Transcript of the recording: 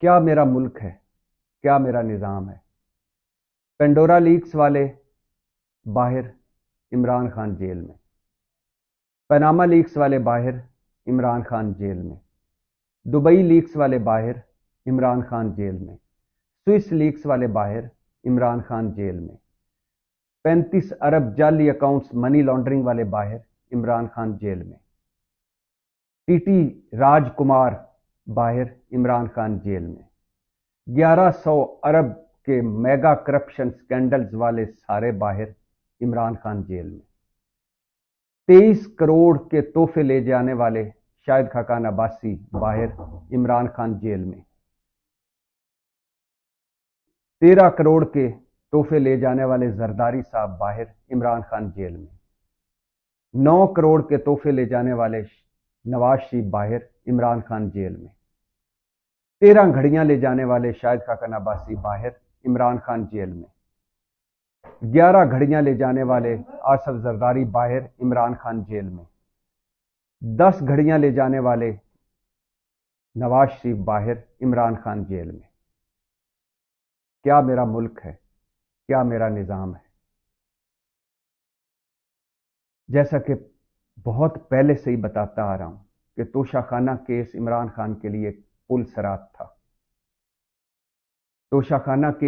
کیا میرا ملک ہے، کیا میرا نظام ہے۔ پینڈورا لیکس والے باہر، عمران خان جیل میں۔ پاناما لیکس والے باہر، عمران خان جیل میں۔ دبئی لیکس والے باہر، عمران خان جیل میں۔ سوئس لیکس والے باہر، عمران خان جیل میں۔ 35 ارب جعلی اکاؤنٹس منی لانڈرنگ والے باہر، عمران خان جیل میں۔ ٹی ٹی راج کمار باہر، عمران خان جیل میں۔ 1100 ارب کے میگا کرپشن سکینڈلز والے سارے باہر، عمران خان جیل میں۔ 23 کروڑ کے تحفے لے جانے والے شاہد خاقان عباسی باہر، عمران خان جیل میں۔ 13 کروڑ کے تحفے لے جانے والے زرداری صاحب باہر، عمران خان جیل میں۔ 9 کروڑ کے تحفے لے جانے والے نواز شریف باہر، عمران خان جیل میں۔ 13 گھڑیاں لے جانے والے شاہد خاقان عباسی باہر، عمران خان جیل میں۔ 11 گھڑیاں لے جانے والے آصف زرداری باہر، عمران خان جیل میں۔ 10 گھڑیاں لے جانے والے نواز شریف باہر، عمران خان جیل میں۔ کیا میرا ملک ہے، کیا میرا نظام ہے۔ جیسا کہ بہت پہلے سے ہی بتاتا آ رہا ہوں کہ توشہ خانہ کیس عمران خان کے لیے پل صراط تھا۔ توشہ خانہ